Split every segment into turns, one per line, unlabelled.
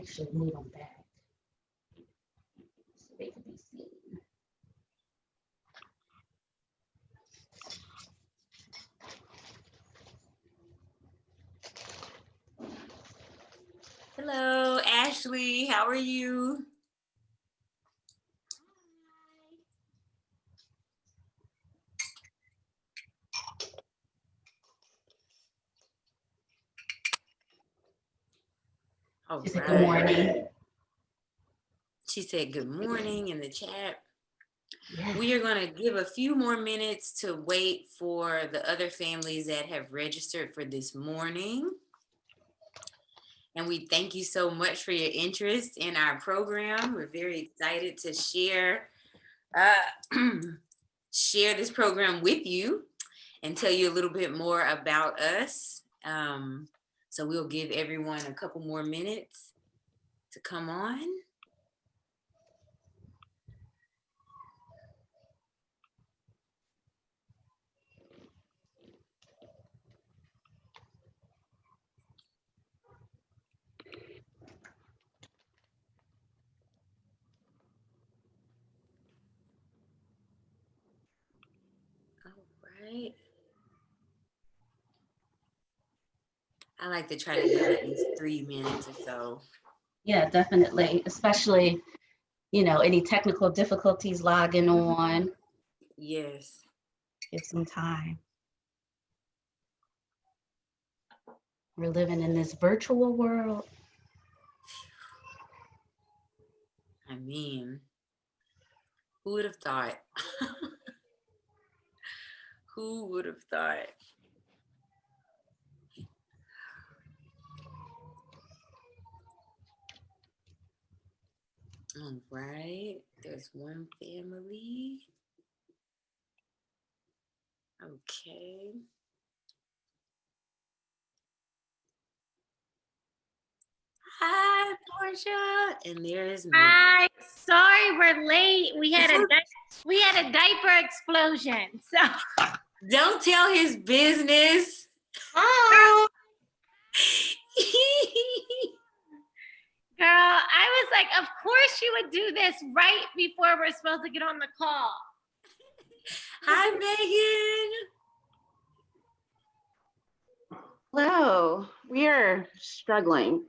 Actually move them back so they can be seen.
Hello, Ashley. How are you? All
She said,
right.
good morning.
She said good morning in the chat.
Yes.
We are going to give a few more minutes to wait for the other families that have registered for this morning. And we thank you so much for your interest in our program. We're very excited to share share this program with you and tell you a little bit more about us. So we'll give everyone a couple more minutes to come on. All right. I like to try to give at least 3 minutes or so.
Yeah, definitely. Especially, any technical difficulties logging on.
Yes.
Give some time. We're living in this virtual world.
I mean, who would have thought? Who would have thought? All right, there's one family. Okay. Hi, Portia. And there's me.
Hi, sorry we're late. We had a diaper explosion. So
Don't tell his business.
Hi.
girl, I was like, of course you would do this right before we're supposed to get on the call.
Hi, Megan.
Hello, we are struggling.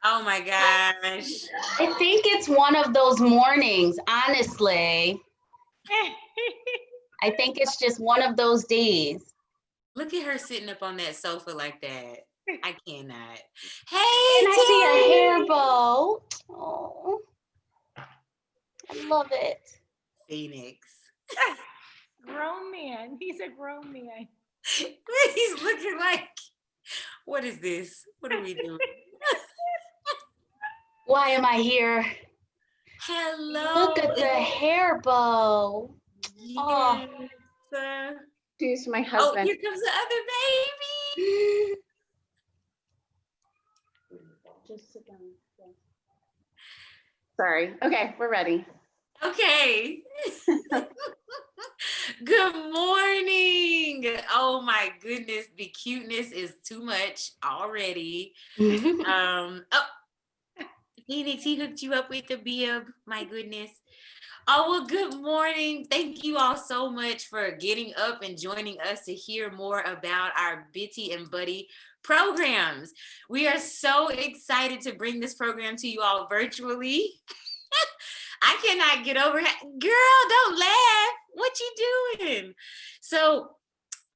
Oh my gosh.
I think it's one of those mornings, honestly. I think it's just one of those days.
Look at her sitting up on that sofa like that. I cannot. Hey,
And I see a
Terry.
hair bow. Oh, I love it.
Phoenix.
Grown man. He's a grown man.
He's looking like, what is this? What are we doing?
Why am I here?
Hello.
Look at the hair bow.
Yes.
Oh.
Introduce my
Oh,
husband.
here comes the other baby.
Just sit down. Sorry. Okay, we're ready.
Okay. Good morning. Oh my goodness, the cuteness is too much already. Oh, Phoenix, he hooked you up with the bib. My goodness. Oh, well, good morning. Thank you all so much for getting up and joining us to hear more about our Bitty and Buddy programs. We are so excited to bring this program to you all virtually. I cannot get over it. Girl, don't laugh. What you doing? So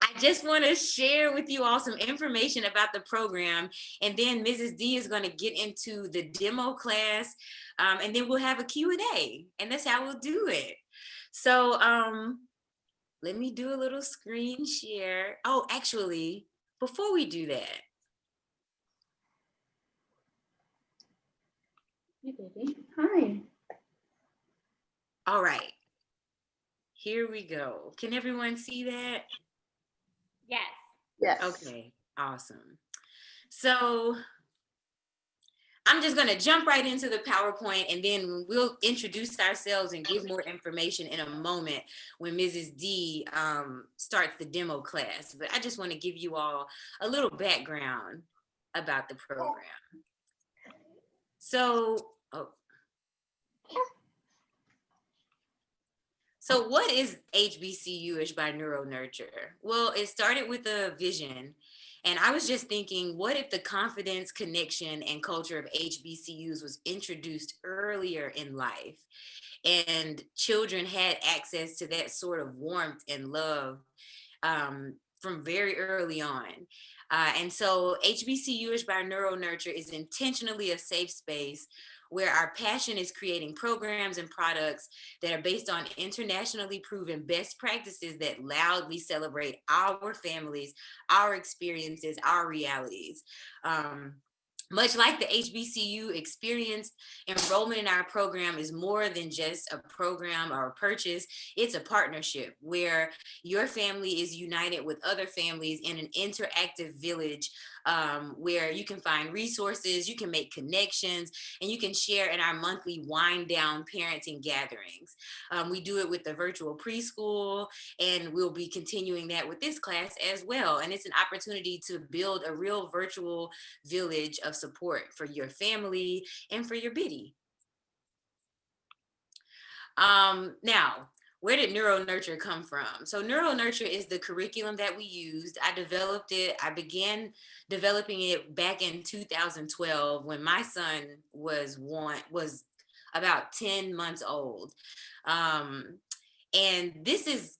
I just want to share with you all some information about the program, and then Mrs. D is going to get into the demo class, and then we'll have a Q&A, and that's how we'll do it. So let me do a little screen share. Oh, actually, before we do that.
Hey, baby. Hi.
All right. Here we go. Can everyone see that?
Yes.
Yes.
Okay, awesome. So I'm just going to jump right into the PowerPoint, and then we'll introduce ourselves and give more information in a moment when Mrs. D starts the demo class. But I just want to give you all a little background about the program. So, So what is HBCU-ish by NeuroNurture? Well, it started with a vision. And I was just thinking, what if the confidence, connection, and culture of HBCUs was introduced earlier in life and children had access to that sort of warmth and love from very early on. And so HBCU-ish by NeuroNurture is intentionally a safe space where our passion is creating programs and products that are based on internationally proven best practices that loudly celebrate our families, our experiences, our realities. Much like the HBCU experience, enrollment in our program is more than just a program or a purchase. It's a partnership where your family is united with other families in an interactive village where you can find resources, you can make connections, and you can share in our monthly wind down parenting gatherings. We do it with the virtual preschool, and we'll be continuing that with this class as well. And it's an opportunity to build a real virtual village of support for your family and for your biddy. Now, where did NeuroNurture come from? So NeuroNurture is the curriculum that we used. I developed it. I began developing it back in 2012 when my son was about 10 months old. And this is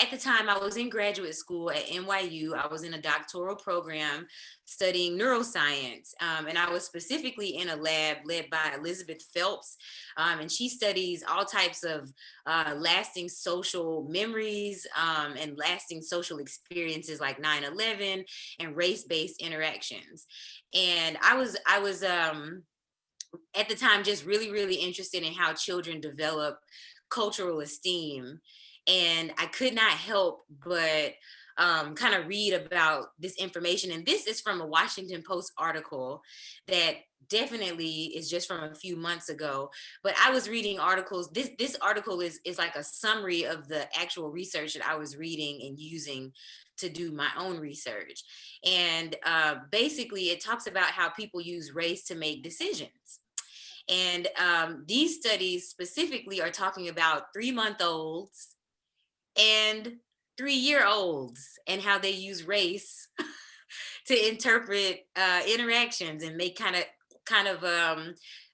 at the time I was in graduate school at NYU. I was in a doctoral program studying neuroscience. And I was specifically in a lab led by Elizabeth Phelps. And she studies all types of lasting social memories and lasting social experiences like 9/11 and race-based interactions. And I was at the time just really, really interested in how children develop cultural esteem. And I could not help but kind of read about this information. And this is from a Washington Post article that definitely is just from a few months ago. But I was reading articles. This article is like a summary of the actual research that I was reading and using to do my own research. And basically, it talks about how people use race to make decisions. And these studies specifically are talking about 3-month-olds and 3-year-olds and how they use race to interpret interactions and make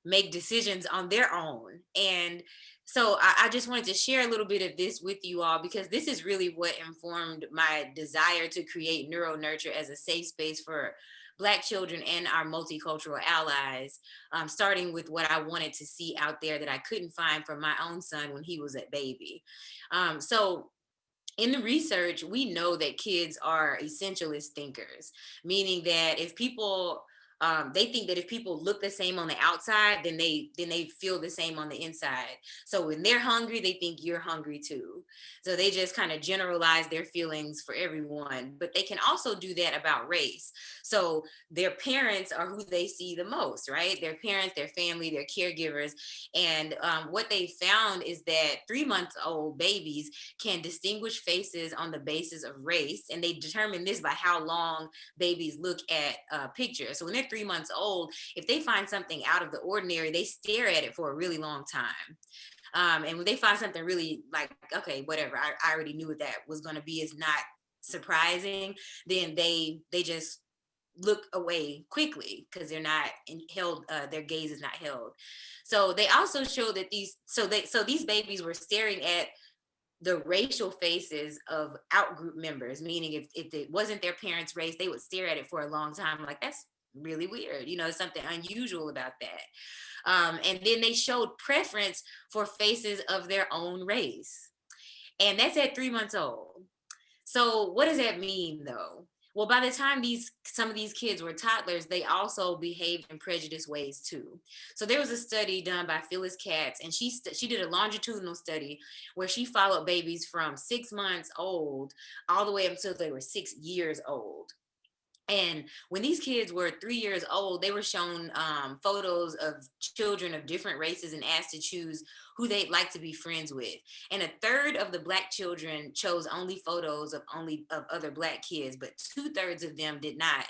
make decisions on their own. And so I just wanted to share a little bit of this with you all, because this is really what informed my desire to create NeuroNurture as a safe space for Black children and our multicultural allies, starting with what I wanted to see out there that I couldn't find for my own son when he was a baby. So in the research, we know that kids are essentialist thinkers, meaning that if people they think that if people look the same on the outside, then they feel the same on the inside. So when they're hungry, they think you're hungry too. So they just kind of generalize their feelings for everyone. But they can also do that about race. So their parents are who they see the most, right? Their parents, their family, their caregivers. And what they found is that 3-month-old babies can distinguish faces on the basis of race. And they determine this by how long babies look at pictures. So when they're 3 months old, if they find something out of the ordinary, they stare at it for a really long time. And when they find something really like, okay, whatever, I already knew what that was going to be, is not surprising, then they just look away quickly because they're not held, their gaze is not held. So they also show that these babies were staring at the racial faces of out-group members, meaning if it wasn't their parents' race, they would stare at it for a long time. Like, that's really weird. Something unusual about that. And then they showed preference for faces of their own race. And that's at 3 months old. So what does that mean though? Well, by the time some of these kids were toddlers, they also behaved in prejudiced ways too. So there was a study done by Phyllis Katz, and she did a longitudinal study where she followed babies from 6 months old all the way up until they were 6 years old. And when these kids were 3 years old, they were shown photos of children of different races and asked to choose who they'd like to be friends with. And a third of the Black children chose only photos of other Black kids, but 2/3 of them did not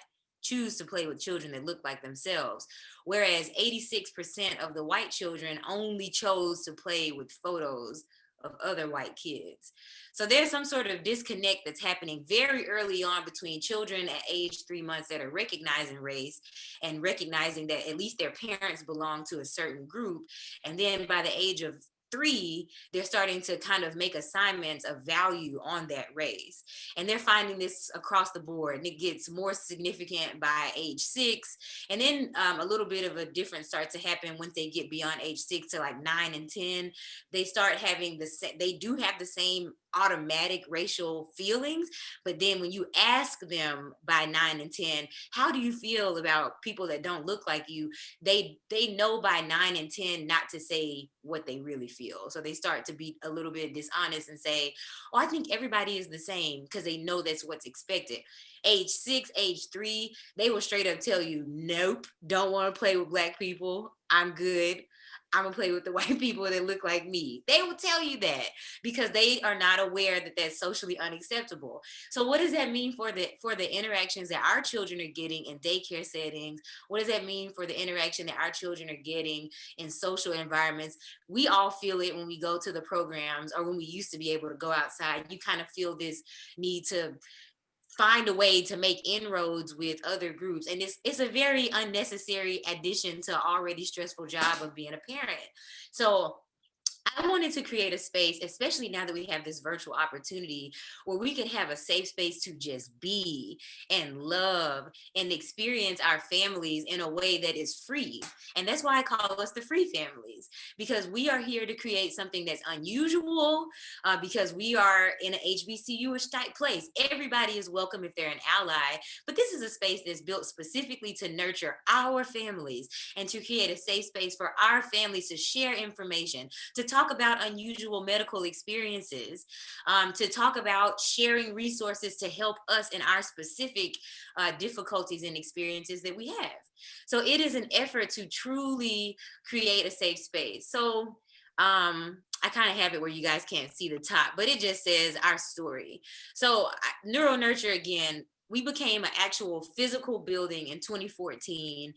choose to play with children that look like themselves, whereas 86% of the white children only chose to play with photos of other white kids. So there's some sort of disconnect that's happening very early on between children at age 3 months that are recognizing race and recognizing that at least their parents belong to a certain group. And then by the age of 3, they're starting to kind of make assignments of value on that race. And they're finding this across the board. And it gets more significant by age 6. And then a little bit of a difference starts to happen once they get beyond age 6 to like 9 and 10. They start having they do have the same automatic racial feelings, but then when you ask them by 9 and 10, how do you feel about people that don't look like you, they know by 9 and 10 not to say what they really feel. So they start to be a little bit dishonest and say, oh, I think everybody is the same, because they know that's what's expected. Age 6, age 3, they will straight up tell you, nope, don't want to play with Black people, I'm good, I'm gonna play with the white people that look like me. They will tell you that because they are not aware that that's socially unacceptable. So what does that mean for the interactions that our children are getting in daycare settings? What does that mean for the interaction that our children are getting in social environments? We all feel it when we go to the programs, or when we used to be able to go outside. You kind of feel this need to find a way to make inroads with other groups. And it's a very unnecessary addition to already stressful job of being a parent. So I wanted to create a space, especially now that we have this virtual opportunity, where we can have a safe space to just be and love and experience our families in a way that is free. And that's why I call us the free families, because we are here to create something that's unusual, because we are in an HBCU-ish type place. Everybody is welcome if they're an ally, but this is a space that's built specifically to nurture our families and to create a safe space for our families to share information, to talk about unusual medical experiences, to talk about sharing resources to help us in our specific difficulties and experiences that we have. So it is an effort to truly create a safe space. So I kind of have it where you guys can't see the top, but it just says our story. So NeuroNurture, again, we became an actual physical building in 2014,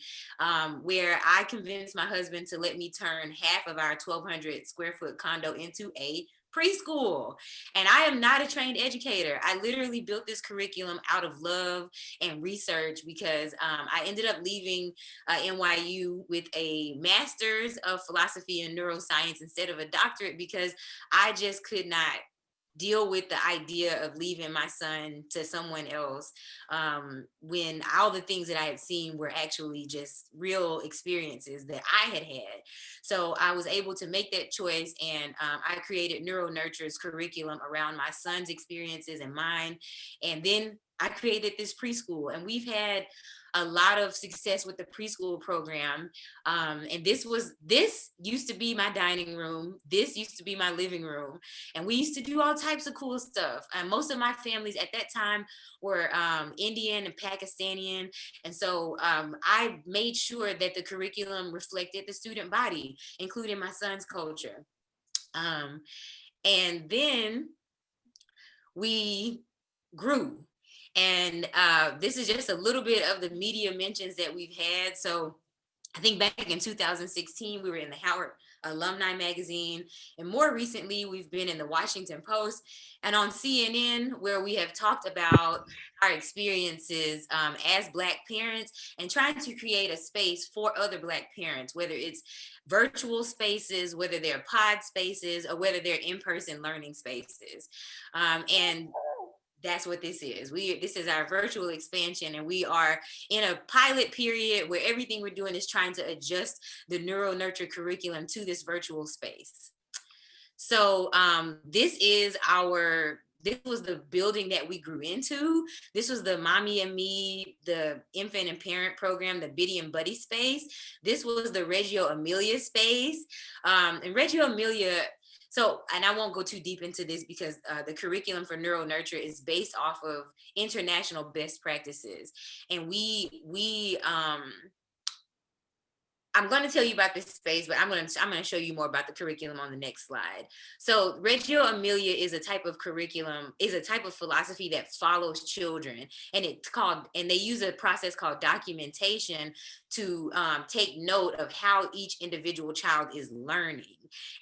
where I convinced my husband to let me turn half of our 1,200 square foot condo into a preschool. And I am not a trained educator. I literally built this curriculum out of love and research, because I ended up leaving NYU with a master's of philosophy and neuroscience instead of a doctorate, because I just could not deal with the idea of leaving my son to someone else, when all the things that I had seen were actually just real experiences that I had had. So I was able to make that choice, and I created NeuroNurture's curriculum around my son's experiences and mine. And then I created this preschool, and we've had a lot of success with the preschool program. And this used to be my dining room. This used to be my living room. And we used to do all types of cool stuff. And most of my families at that time were Indian and Pakistani. And so I made sure that the curriculum reflected the student body, including my son's culture. And then we grew. And this is just a little bit of the media mentions that we've had. So I think back in 2016, we were in the Howard Alumni Magazine. And more recently, we've been in the Washington Post and on CNN, where we have talked about our experiences as Black parents and trying to create a space for other Black parents, whether it's virtual spaces, whether they're pod spaces, or whether they're in-person learning spaces. And that's what this is. This is our virtual expansion, and we are in a pilot period where everything we're doing is trying to adjust the NeuroNurture curriculum to this virtual space. So this was the building that we grew into. This was the Mommy and Me, the infant and parent program, the Bitty and Buddy space. This was the Reggio Emilia space. And Reggio Emilia, so, and I won't go too deep into this because the curriculum for NeuroNurture is based off of international best practices. And I I'm going to tell you about this space, but I'm going to show you more about the curriculum on the next slide. So Reggio Emilia is a type of curriculum, is a type of philosophy that follows children, and they use a process called documentation to take note of how each individual child is learning,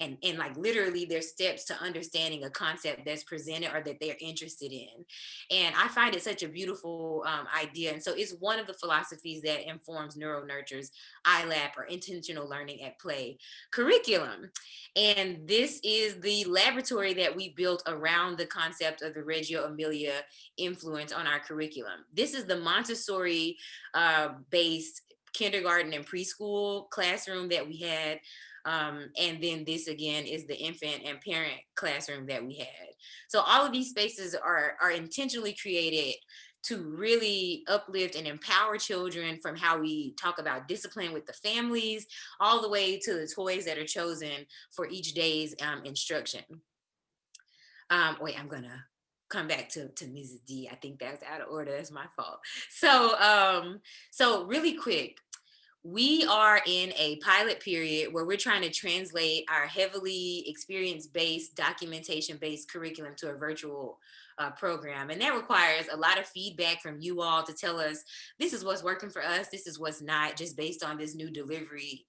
and like literally their steps to understanding a concept that's presented or that they're interested in. And I find it such a beautiful idea. And so it's one of the philosophies that informs NeuroNurture's iLab, or intentional learning at play curriculum. And this is the laboratory that we built around the concept of the Reggio Emilia influence on our curriculum. This is the Montessori based kindergarten and preschool classroom that we had. And then this again is the infant and parent classroom that we had. So all of these spaces are intentionally created to really uplift and empower children, from how we talk about discipline with the families, all the way to the toys that are chosen for each day's instruction. Wait, I'm gonna come back to Mrs. D. I think that's out of order. That's my fault. So really quick, we are in a pilot period where we're trying to translate our heavily experience-based, documentation-based curriculum to a virtual program. And that requires a lot of feedback from you all to tell us, this is what's working for us, this is what's not, just based on this new delivery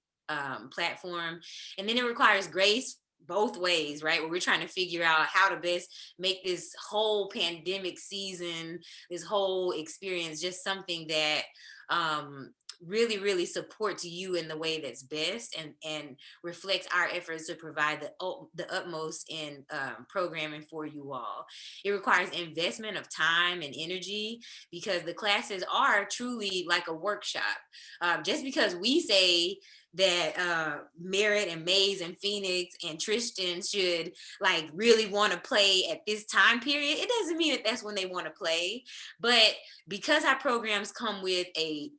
platform. And then it requires grace both ways, right? Where we're trying to figure out how to best make this whole pandemic season, this whole experience, just something that really, really supports you in the way that's best, and reflects our efforts to provide the utmost in programming for you all. It requires investment of time and energy, because the classes are truly like a workshop. Just because we say that Merritt and Maze and Phoenix and Tristan should like really want to play at this time period, it doesn't mean that that's when they want to play. But because our programs come with a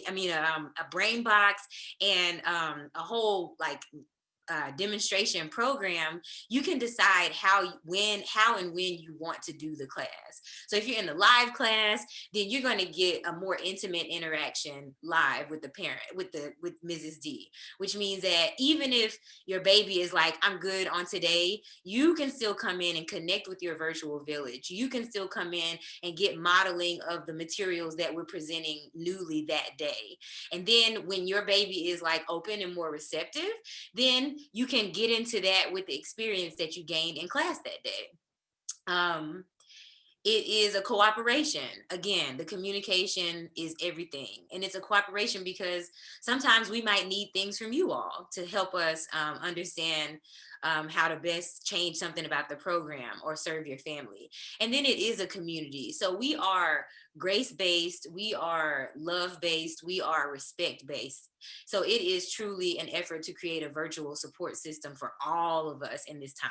a brain box and a whole like demonstration program, you can decide how and when you want to do the class. So if you're in the live class, then you're going to get a more intimate interaction live with the parent, with Mrs. D, which means that even if your baby is like, I'm good on today, you can still come in and connect with your virtual village. You can still come in and get modeling of the materials that we're presenting newly that day. And then when your baby is like open and more receptive, then you can get into that with the experience that you gained in class that day. It is a cooperation. Again, the communication is everything. And it's a cooperation because sometimes we might need things from you all to help us understand how to best change something about the program or serve your family. And then it is a community. So we are grace-based, we are love-based, we are respect-based. So it is truly an effort to create a virtual support system for all of us in this time.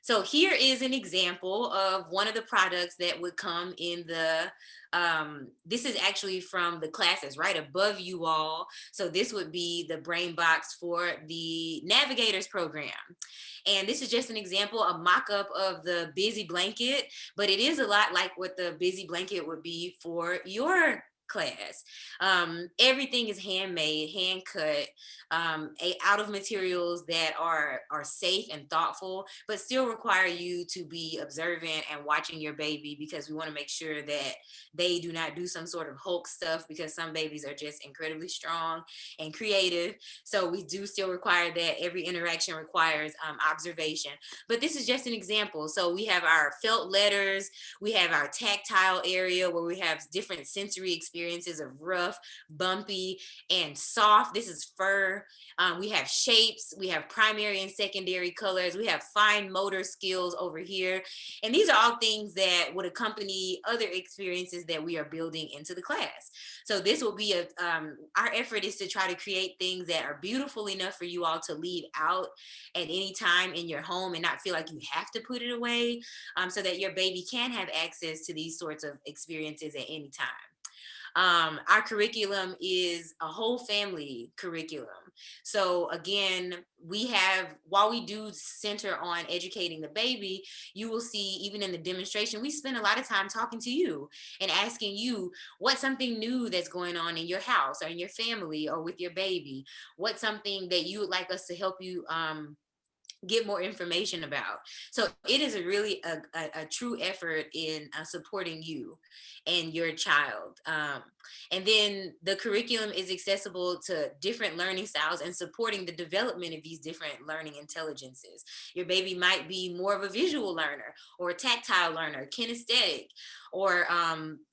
So here is an example of one of the products that would come in the, this is actually from the classes right above you all. So this would be the brain box for the Navigators program. And this is just an example, a mock-up of the busy blanket, but it is a lot like what the busy blanket would be for your class. Everything is handmade, hand cut, out of materials that are safe and thoughtful, but still require you to be observant and watching your baby, because we want to make sure that they do not do some sort of Hulk stuff, because some babies are just incredibly strong and creative. So we do still require that every interaction requires observation. But this is just an example. So we have our felt letters, we have our tactile area where we have different sensory experiences of rough, bumpy, and soft. This is fur. We have shapes, we have primary and secondary colors, we have fine motor skills over here. And these are all things that would accompany other experiences that we are building into the class. So this will be our effort is to try to create things that are beautiful enough for you all to leave out at any time in your home and not feel like you have to put it away, so that your baby can have access to these sorts of experiences at any time. Our curriculum is a whole family curriculum. So again, while we do center on educating the baby, you will see even in the demonstration, we spend a lot of time talking to you and asking you what's something new that's going on in your house or in your family or with your baby. What's something that you would like us to help you get more information about. So it is a true effort in supporting you and your child. And then the curriculum is accessible to different learning styles and supporting the development of these different learning intelligences. Your baby might be more of a visual learner or a tactile learner, kinesthetic, or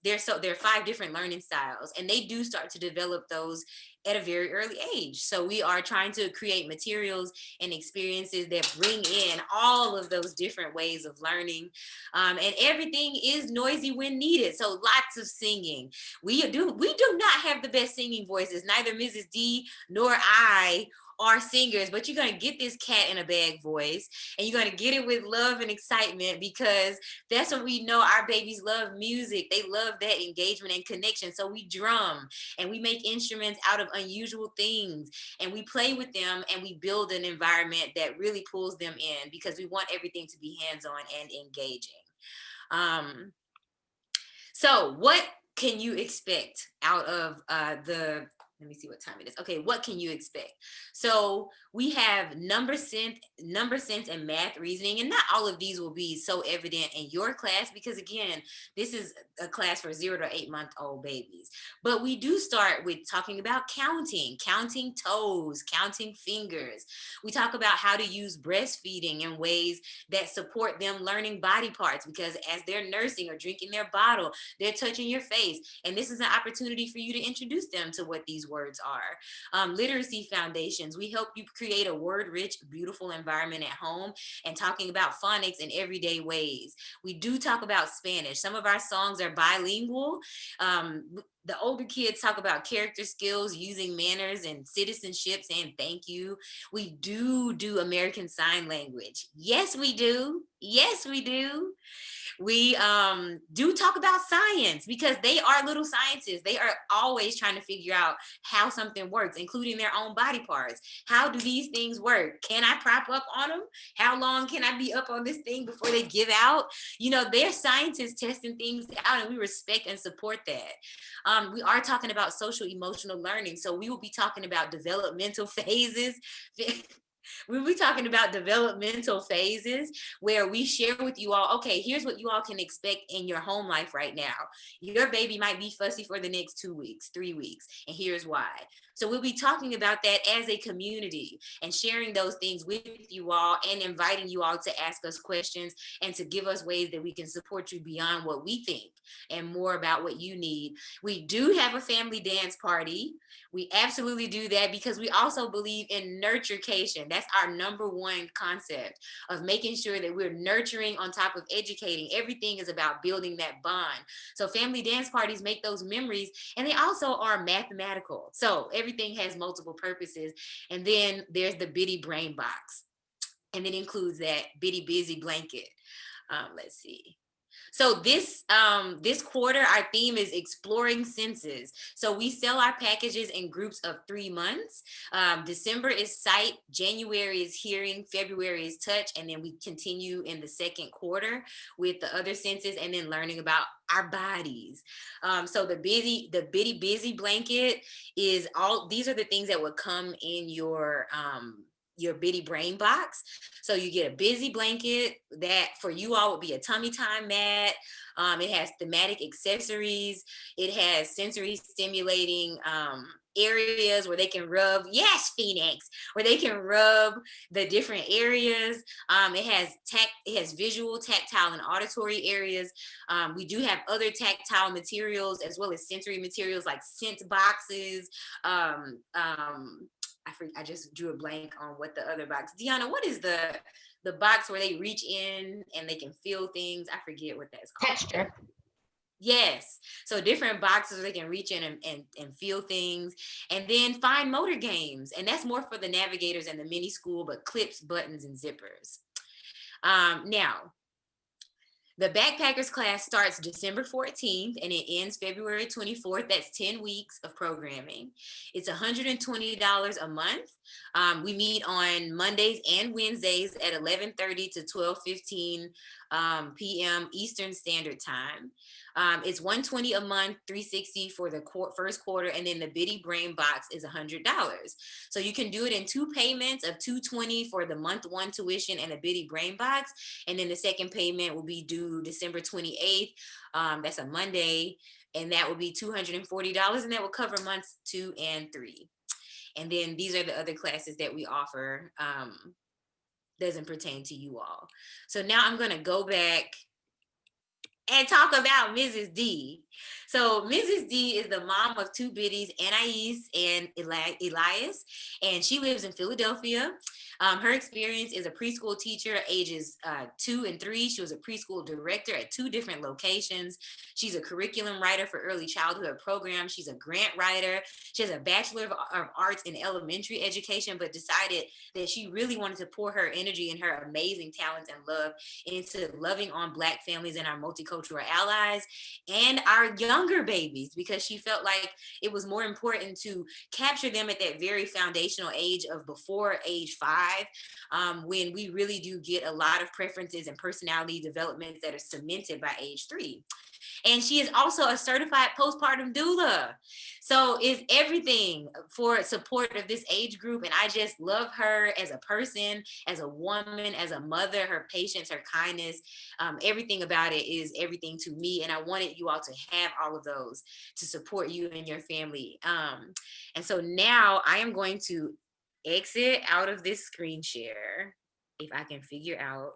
there are 5 different learning styles, and they do start to develop those at a very early age. So we are trying to create materials and experiences that bring in all of those different ways of learning. And everything is noisy when needed. So lots of singing. We do not have the best singing voices. Neither Mrs. D nor I are singers, but you're going to get this cat in a bag voice, and you're going to get it with love and excitement, because that's what we know. Our babies love music. They love that engagement and connection. So we drum and we make instruments out of unusual things, and we play with them, and we build an environment that really pulls them in, because we want everything to be hands-on and engaging. So what can you expect out of let me see what time it is. Okay, what can you expect? So we have number sense, and math reasoning, and not all of these will be so evident in your class, because again, this is a class for 0 to 8-month-old babies. But we do start with talking about counting toes, counting fingers. We talk about how to use breastfeeding in ways that support them learning body parts, because as they're nursing or drinking their bottle, they're touching your face. And this is an opportunity for you to introduce them to what these words are. Literacy foundations. We help you create a word-rich, beautiful environment at home, and talking about phonics in everyday ways. We do talk about Spanish. Some of our songs are bilingual. The older kids talk about character skills, using manners and citizenship, saying thank you. We do American Sign Language. Yes, we do. Yes, we do. We do talk about science, because they are little scientists. They are always trying to figure out how something works, including their own body parts. How do these things work? Can I prop up on them? How long can I be up on this thing before they give out? They're scientists testing things out, and we respect and support that. We are talking about social emotional learning. So we will be talking about developmental phases. We'll be talking about developmental phases, where we share with you all, okay, here's what you all can expect in your home life right now. Your baby might be fussy for the next 2 weeks, 3 weeks, and here's why. So we'll be talking about that as a community and sharing those things with you all, and inviting you all to ask us questions and to give us ways that we can support you beyond what we think and more about what you need. We do have a family dance party. We absolutely do that, because we also believe in nurturecation. That's our number one concept of making sure that we're nurturing on top of educating. Everything is about building that bond. So family dance parties make those memories, and they also are mathematical. So everything has multiple purposes. And then there's the Bitty brain box, and it includes that Bitty busy blanket. Let's see. So this quarter, our theme is exploring senses. So we sell our packages in groups of 3 months. December is sight, January is hearing, February is touch, and then we continue in the second quarter with the other senses, and then learning about our bodies. So the Bitty busy blanket is all. These are the things that would come in your Bitty brain box. So you get a busy blanket that for you all would be a tummy time mat. It has thematic accessories. It has sensory stimulating areas where they can rub. Yes, Phoenix, where they can rub the different areas. It has visual, tactile, and auditory areas. We do have other tactile materials as well as sensory materials like scent boxes. I just drew a blank on what the other box. Deanna, what is the box where they reach in and they can feel things? I forget what that's called.
Texture.
Yes. So different boxes where they can reach in and feel things. And then fine motor games. And that's more for the navigators and the mini school, but clips, buttons, and zippers. Now, The backpackers class starts December 14th and it ends February 24th. That's 10 weeks of programming. It's $120 a month. We meet on Mondays and Wednesdays at 11:30 to 12:15 p.m. Eastern Standard Time. It's $120 a month, $360 for the first quarter, and then the Bitty Brain Box is $100. So you can do it in 2 payments of $220 for the month 1 tuition and a Bitty Brain Box, and then the second payment will be due December 28th. That's a Monday, and that will be $240, and that will cover months 2 and 3. And then these are the other classes that we offer. Doesn't pertain to you all. So now I'm going to go back and talk about Mrs. D. So Mrs. D is the mom of 2 biddies, Anais and Elias, and she lives in Philadelphia. Her experience is a preschool teacher, ages 2 and 3. She was a preschool director at 2 different locations. She's a curriculum writer for early childhood programs. She's a grant writer. She has a Bachelor of Arts in elementary education, but decided that she really wanted to pour her energy and her amazing talents and love into loving on Black families and our multicultural allies and our younger babies, because she felt like it was more important to capture them at that very foundational age of before age 5, when we really do get a lot of preferences and personality developments that are cemented by age 3. And she is also a certified postpartum doula. So it's everything for support of this age group. And I just love her as a person, as a woman, as a mother, her patience, her kindness, everything about it is everything to me. And I wanted you all to have all of those to support you and your family. And so now I am going to exit out of this screen share, if I can figure out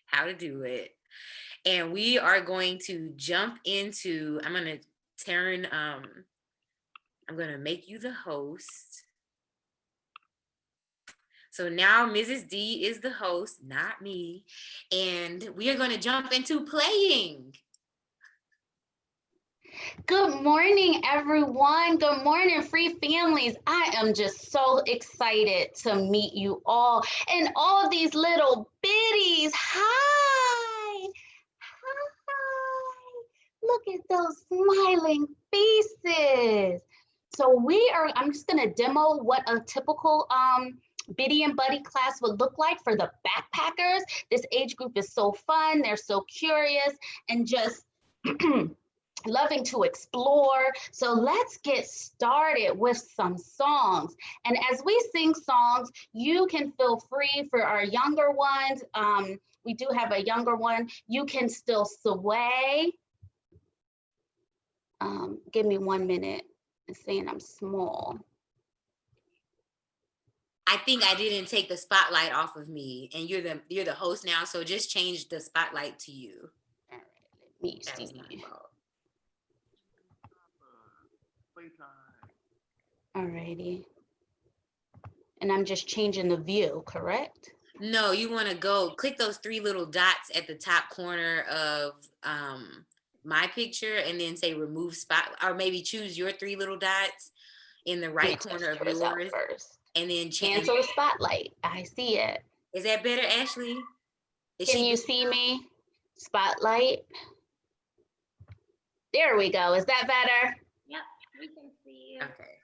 how to do it. And we are going to jump into, I'm going to make you the host. So now Mrs. D is the host, not me. And we are going to jump into playing.
Good morning, everyone. Good morning, free families. I am just so excited to meet you all and all these little biddies. Hi. Hi. Look at those smiling faces. So I'm just going to demo what a typical Bitty and Buddy class would look like for the backpackers. This age group is so fun. They're so curious and just loving to explore. So let's get started with some songs. And as we sing songs, you can feel free for our younger ones. We do have a younger one. You can still sway. Give me 1 minute. It's saying I'm small.
I think I didn't take the spotlight off of me, and you're the host now, so just change the spotlight to you.
All right, let me
That was
see.
my fault.
All righty. And I'm just changing the view, correct?
No, you want to click those 3 little dots at the top corner of my picture, and then say remove spot, or maybe choose your 3 little dots in the right corner of yours
first.
and then
Cancel the spotlight. I see it.
Is that better, Ashley?
Can you see me? Spotlight. There we go. Is that better?
Yep, we can see you.
Okay.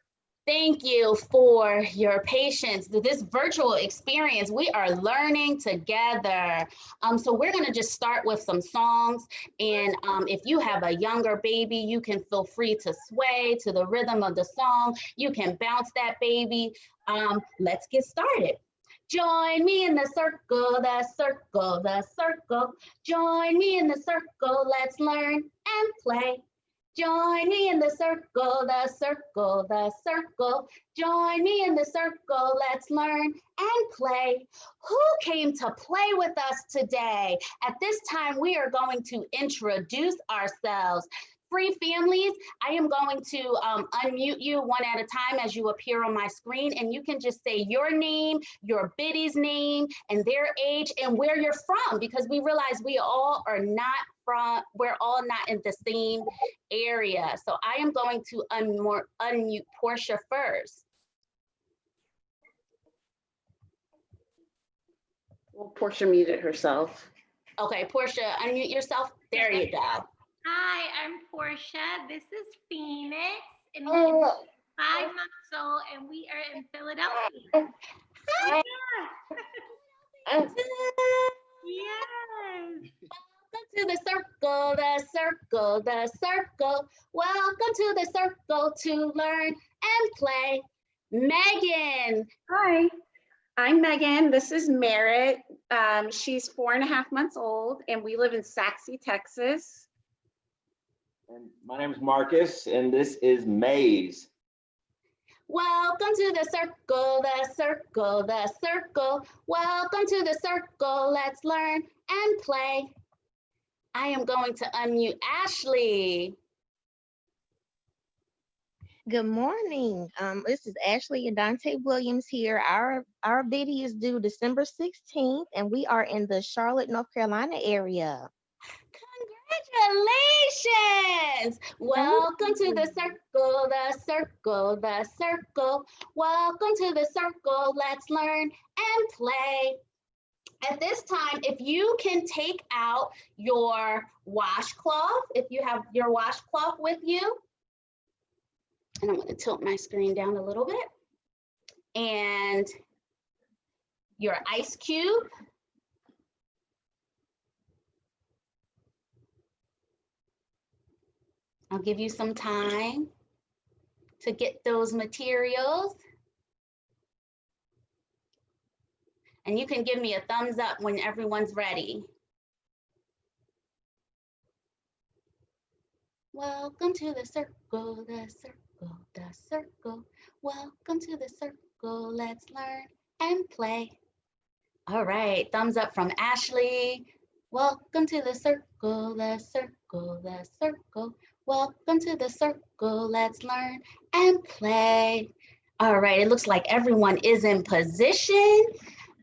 Thank you for your patience. This virtual experience, we are learning together. So we're going to just start with some songs. And if you have a younger baby, you can feel free to sway to the rhythm of the song. You can bounce that baby. Let's get started. Join me in the circle, the circle, the circle. Join me in the circle. Let's learn and play. Join me in the circle, the circle, the circle. Join me in the circle, let's learn and play. Who came to play with us today? At this time, we are going to introduce ourselves. Free families, I am going to unmute you one at a time as you appear on my screen, and you can just say your name, your biddy's name, and their age, and where you're from, because we realize we're all not in the same area. So I am going to unmute Portia first.
Well, Portia muted herself.
Okay, Portia, unmute yourself. There you go.
Hi, I'm Portia. This is Phoenix, and we are 5 months old, and we are in Philadelphia. Yes.
Welcome to the circle, the circle, the circle. Welcome to the circle to learn and play. Megan.
Hi, I'm Megan. This is Merritt. She's 4.5 months old, and we live in Saxe, Texas.
And my name is Marcus, and this is Maze.
Welcome to the circle, the circle, the circle. Welcome to the circle. Let's learn and play. I am going to unmute Ashley.
Good morning. This is Ashley and Dante Williams here. Our baby is due December 16th, and we are in the Charlotte, North Carolina area.
Congratulations! Welcome to the circle, the circle, the circle. Welcome to the circle. Let's learn and play. At this time, if you can take out your washcloth, if you have your washcloth with you, and I'm going to tilt my screen down a little bit, and your ice cube. I'll give you some time to get those materials. And you can give me a thumbs up when everyone's ready. Welcome to the circle, the circle, the circle. Welcome to the circle. Let's learn and play. All right, thumbs up from Ashley. Welcome to the circle, the circle, the circle. Welcome to the circle. Let's learn and play. All right, it looks like everyone is in position.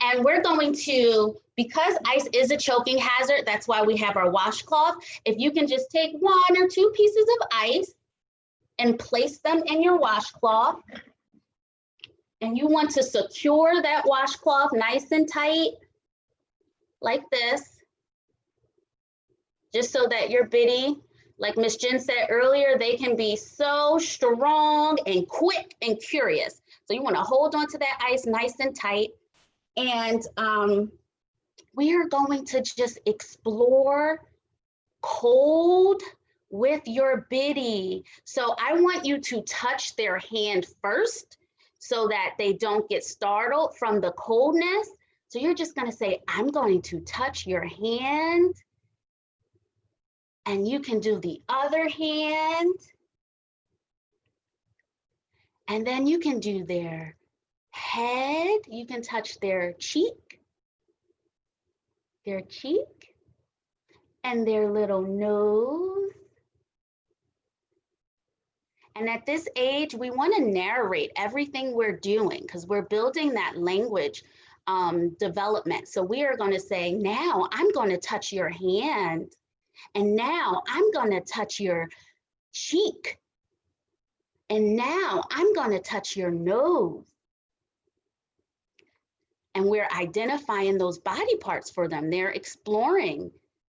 And we're going to, because ice is a choking hazard, that's why we have our washcloth. If you can just take 1 or 2 pieces of ice and place them in your washcloth. And you want to secure that washcloth nice and tight, like this, just so that your bitty, like Miss Jen said earlier, they can be so strong and quick and curious. So you want to hold on to that ice nice and tight. And we are going to just explore cold with your bitty. So I want you to touch their hand first so that they don't get startled from the coldness. So you're just going to say, I'm going to touch your hand. And you can do the other hand. And then you can do their head. You can touch their cheek, and their little nose. And at this age, we want to narrate everything we're doing because we're building that language development. So we are going to say, now I'm going to touch your hand. And now I'm going to touch your cheek. And now I'm going to touch your nose. And we're identifying those body parts for them. They're exploring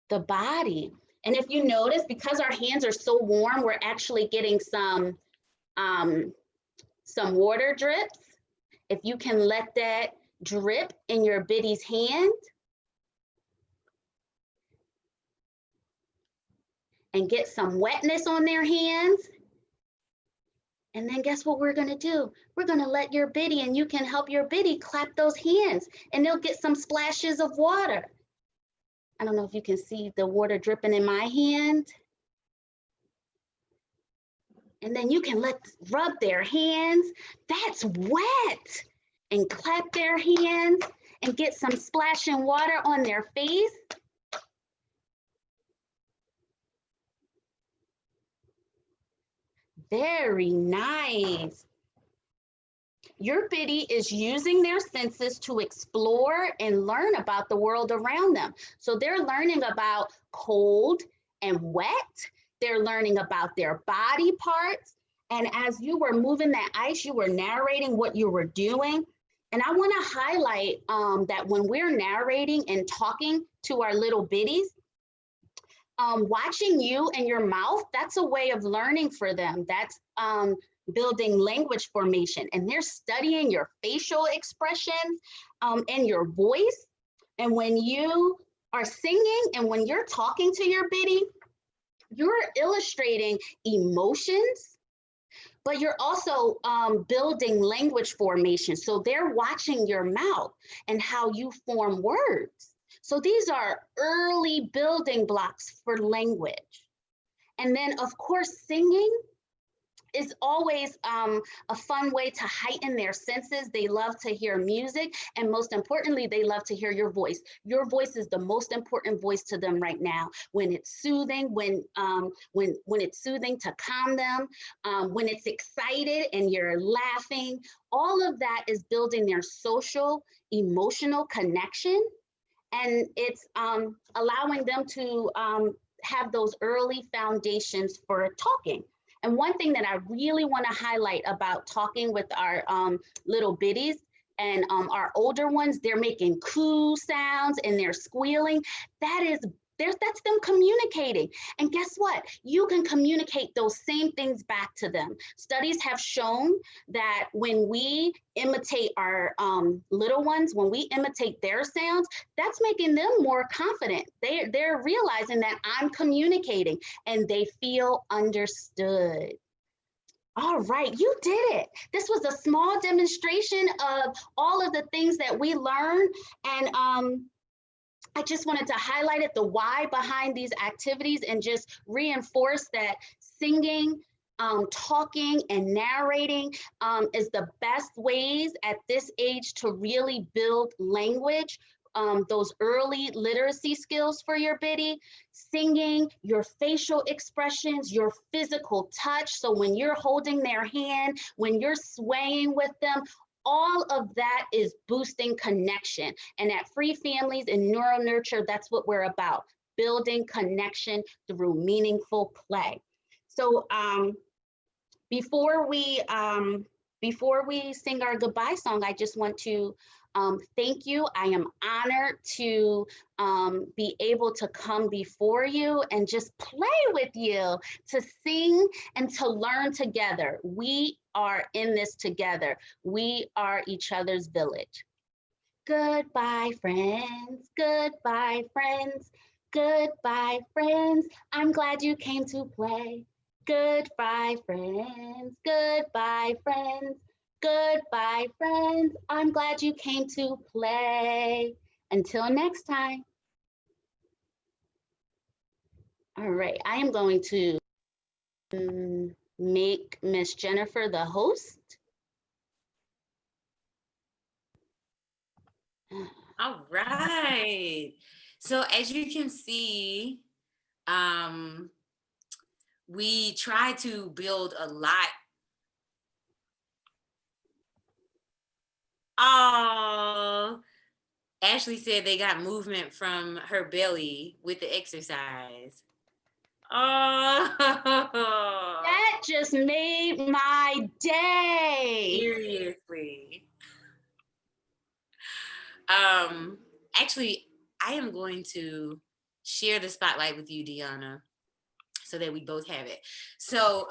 the body. And if you notice, because our hands are so warm, we're actually getting some water drips. If you can let that drip in your bitty's hand. And get some wetness on their hands. And then guess what we're gonna do? We're gonna let your bitty, and you can help your bitty clap those hands, and they'll get some splashes of water. I don't know if you can see the water dripping in my hand. And then you can rub their hands. That's wet. And clap their hands and get some splashing water on their face. Very nice. Your bitty is using their senses to explore and learn about the world around them. So they're learning about cold and wet. They're learning about their body parts. And as you were moving that ice, you were narrating what you were doing. And I want to highlight that when we're narrating and talking to our little biddies, watching you and your mouth, that's a way of learning for them. That's building language formation, and they're studying your facial expressions and your voice. And when you are singing and when you're talking to your biddy, you're illustrating emotions, but you're also building language formation. So they're watching your mouth and how you form words. So these are early building blocks for language. And then, of course, singing is always a fun way to heighten their senses. They love to hear music, and most importantly, they love to hear your voice. Your voice is the most important voice to them right now. When it's soothing, when it's soothing to calm them, when it's excited and you're laughing, all of that is building their social, emotional connection, and it's allowing them to have those early foundations for talking. And one thing that I really want to highlight about talking with our little biddies and our older ones, they're making coo sounds and they're squealing. That's them communicating. And guess what? You can communicate those same things back to them. Studies have shown that when we imitate our little ones, when we imitate their sounds, that's making them more confident. They're realizing that I'm communicating and they feel understood. All right, you did it. This was a small demonstration of all of the things that we learned, and I just wanted to highlight it, the why behind these activities, and just reinforce that singing, talking, and narrating is the best ways at this age to really build language, those early literacy skills for your biddy. Singing, your facial expressions, your physical touch. So when you're holding their hand, when you're swaying with them, all of that is boosting connection. And at Free Families and NeuroNurture, that's what we're about, building connection through meaningful play. So before we sing our goodbye song, I just want to thank you. I am honored to be able to come before you and just play with you, to sing and to learn together. We are in this together. We are each other's village. Goodbye, friends. Goodbye, friends. Goodbye, friends. I'm glad you came to play. Goodbye, friends. Goodbye, friends. Goodbye, friends. I'm glad you came to play. Until next time. All right, I am going to make Miss Jennifer the host.
All right. So as you can see, we try to build a lot. Oh, Ashley said they got movement from her belly with the exercise. Oh,
that just made my day.
Seriously. Actually, I am going to share the spotlight with you, Deanna, so that we both have it. So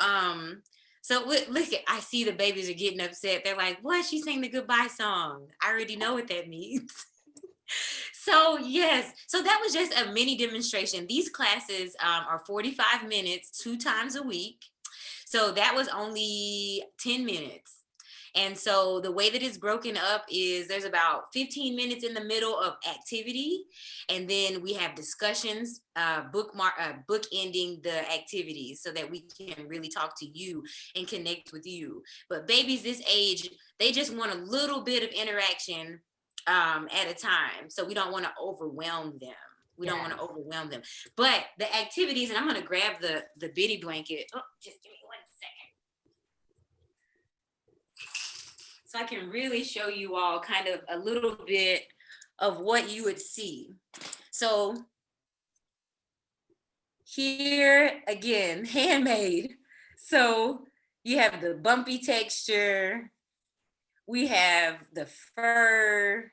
look, I see the babies are getting upset. They're like, what? She sang the goodbye song. I already know what that means. So yes, so that was just a mini demonstration. These classes are 45 minutes, 2 times a week. So that was only 10 minutes. And so the way that it's broken up is there's about 15 minutes in the middle of activity. And then we have discussions, bookending the activities so that we can really talk to you and connect with you. But babies this age, they just want a little bit of interaction at a time. So we don't want to overwhelm them. We don't want to overwhelm them. But the activities, and I'm going to grab the bitty blanket. Oh, just give me 1 second. So I can really show you all kind of a little bit of what you would see. So here again, handmade. So you have the bumpy texture. we have the fur,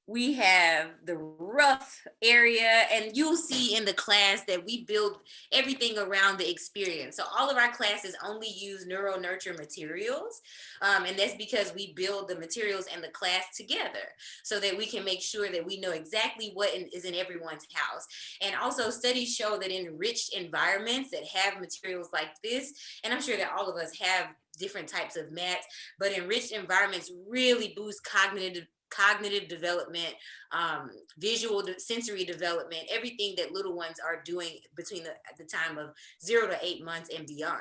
we have the rough area, and you'll see in the class that we build everything around the experience. So all of our classes only use NeuroNurture materials, and that's because we build the materials and the class together so that we can make sure that we know exactly what is in everyone's house. And also studies show that in enriched environments that have materials like this, and I'm sure that all of us have different types of mats, but enriched environments really boost cognitive development, visual sensory development, everything that little ones are doing between the time of 0 to 8 months and beyond.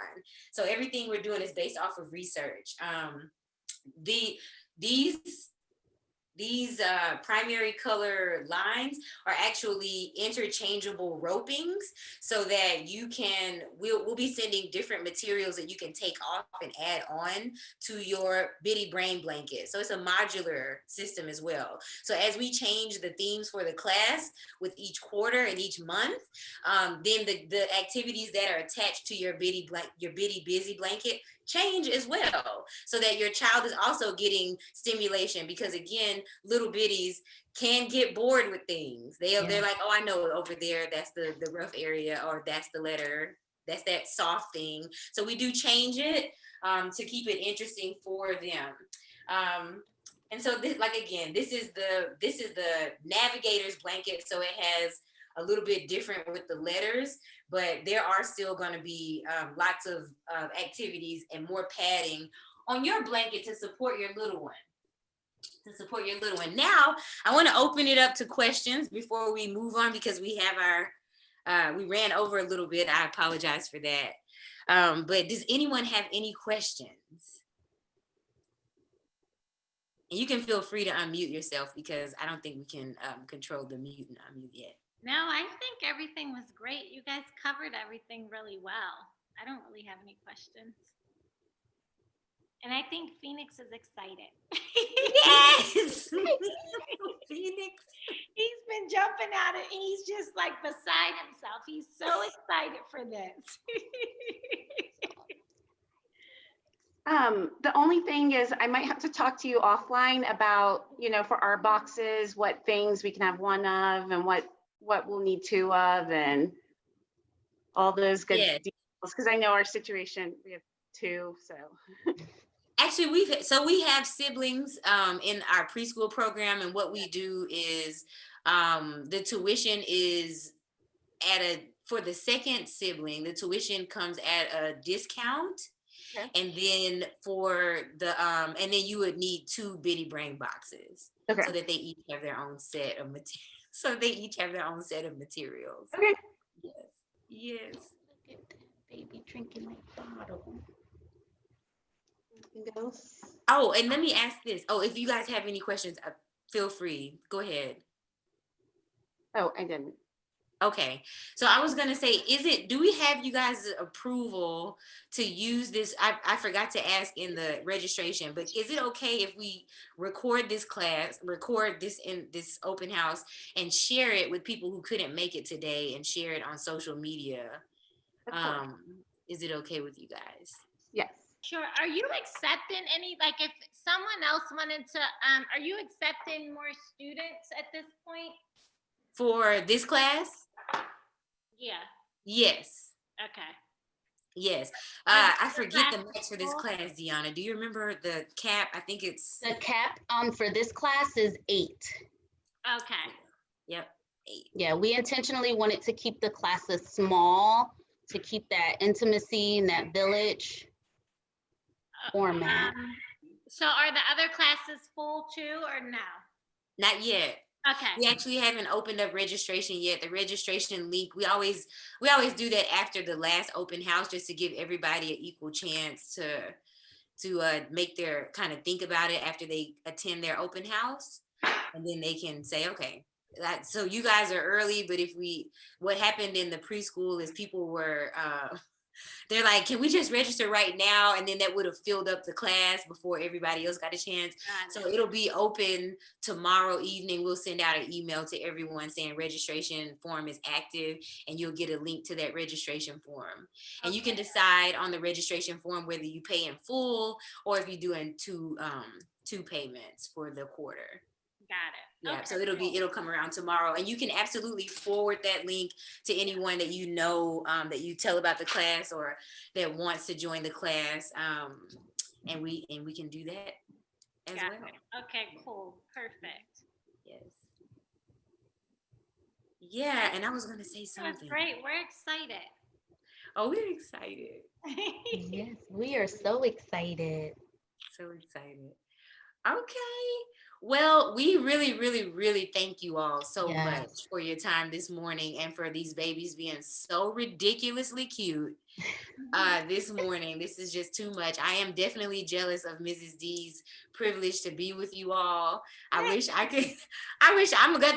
So everything we're doing is based off of research. These primary color lines are actually interchangeable ropings, so that we'll be sending different materials that you can take off and add on to your bitty brain blanket. So it's a modular system as well. So as we change the themes for the class with each quarter and each month, then the activities that are attached to your bitty busy blanket change as well, so that your child is also getting stimulation, because again, little bitties can get bored with things. They're like, oh, I know over there, that's the rough area, or that's the letter, that's that soft thing. So we do change it to keep it interesting for them. And so this, like, again, this is the navigator's blanket, so it has a little bit different with the letters, but there are still going to be lots of activities and more padding on your blanket to support your little one. Now, I want to open it up to questions before we move on, because we have we ran over a little bit. I apologize for that. But does anyone have any questions? And you can feel free to unmute yourself, because I don't think we can control the mute and unmute yet.
No, I think everything was great. You guys covered everything really well. I don't really have any questions. And I think Phoenix is excited.
Yes!
Phoenix, he's been jumping at it, and he's just like beside himself. He's so excited for this.
The only thing is I might have to talk to you offline about, for our boxes, what things we can have one of and what we'll need two of, and all those good details. Because I know our situation, we have two, so.
Actually, we have siblings in our preschool program, and what we do is the tuition is for the second sibling, the tuition comes at a discount. Okay. And then for the and then you would need 2 bitty brain boxes, okay, so that they each have their own set of materials.
Okay.
Yes.
Look at that baby drinking that bottle.
Anything else?
Oh, and let me ask this. Oh, if you guys have any questions, feel free. Go ahead.
Oh, I didn't.
Okay, so I was gonna say, do we have you guys' approval to use this? I forgot to ask in the registration, but is it okay if we record this in this open house and share it with people who couldn't make it today, and share it on social media? Is it okay with you guys?
Yes.
Sure. Are you accepting any, like, if someone else wanted to, are you accepting more students at this point?
For this class?
Yeah.
Yes.
Okay.
Yes. I forget the max for this class, Deanna. Do you remember the cap? I think it's...
The cap for this class is 8.
Okay.
Yep, 8.
Yeah, we intentionally wanted to keep the classes small, to keep that intimacy and that village format.
So are the other classes full too, or no?
Not yet.
Okay.
We actually haven't opened up registration yet. The registration link, we always do that after the last open house, just to give everybody an equal chance to make their kind of think about it after they attend their open house, and then they can say, okay, so you guys are early, but what happened in the preschool is people were They're like, can we just register right now? And then that would have filled up the class before everybody else got a chance. So it'll be open tomorrow evening. We'll send out an email to everyone saying registration form is active, and you'll get a link to that registration form. And you can decide on the registration form whether you pay in full or if you're doing two payments for the quarter.
Got it.
Yeah,
Okay,
so it'll come around tomorrow, and you can absolutely forward that link to anyone that you know, that you tell about the class or that wants to join the class, and we can do that as
Got
well.
it. Okay, cool, perfect.
Yes. Yeah, and I was gonna say
That's
something.
great. We're excited.
Oh, we're excited.
Yes, we are so excited.
So excited. Okay. Well, we really, really, really thank you all so
Yes.
much for your time this morning and for these babies being so ridiculously cute this morning. This is just too much. I am definitely jealous of Mrs. D's privilege to be with you all. I wish I could.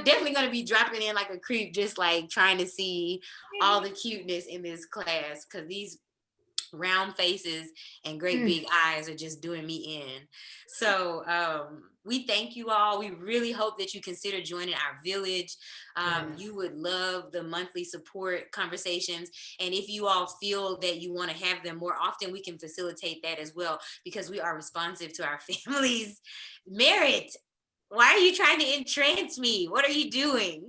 Definitely going to be dropping in like a creep, just like trying to see all the cuteness in this class, because these round faces and great big eyes are just doing me in. So we thank you all. We really hope that you consider joining our village. You would love the monthly support conversations, and if you all feel that you want to have them more often, we can facilitate that as well, because we are responsive to our families' merit. Why are you trying to entrance me? What are you doing?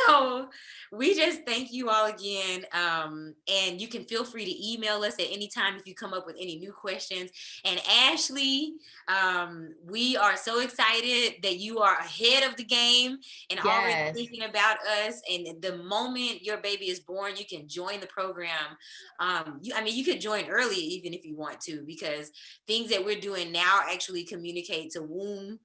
So we just thank you all again. And you can feel free to email us at any time if you come up with any new questions. And Ashley, we are so excited that you are ahead of the game and already thinking about us. And the moment your baby is born, you can join the program. You could join early even if you want to, because things that we're doing now actually communicate to womb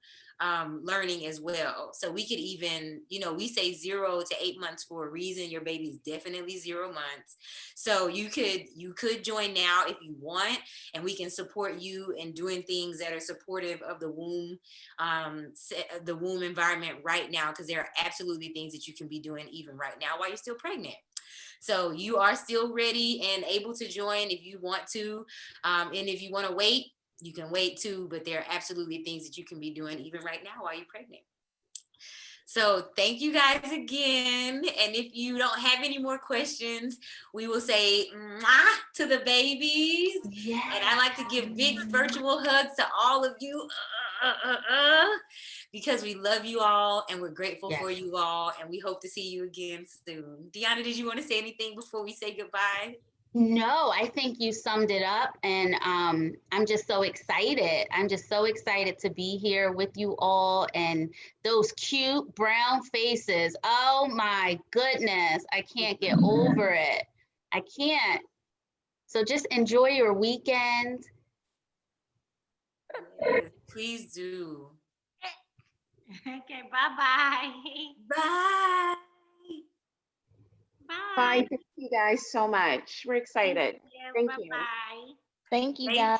learning as well. So we could even, we say 0 to 8 months for a reason. Your baby's definitely 0 months. So you could join now if you want, and we can support you in doing things that are supportive of the womb environment right now, because there are absolutely things that you can be doing even right now while you're still pregnant. So you are still ready and able to join if you want to. And if you want to wait, you can wait too, but there are absolutely things that you can be doing even right now while you're pregnant. So thank you guys again. And if you don't have any more questions, we will say mwah to the babies. Yes. And I like to give big virtual hugs to all of you because we love you all and we're grateful for you all. And we hope to see you again soon. Deanna, did you want to say anything before we say goodbye?
No, I think you summed it up, and I'm just so excited. I'm just so excited to be here with you all, and those cute brown faces. Oh my goodness, I can't get over it. I can't. So just enjoy your weekend.
Yes, please do.
Okay, bye-bye.
Bye.
Bye.
Bye. Thank you guys so much. We're excited. Thank you.
Bye-bye.
Thank you,
Thank
guys.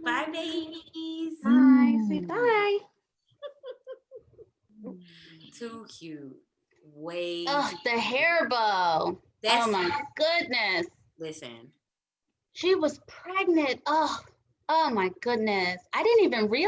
Bye, babies.
Bye. Say bye.
Too cute. Way.
Oh, the hair bow. Oh my goodness.
Listen.
She was pregnant. Oh my goodness. I didn't even realize.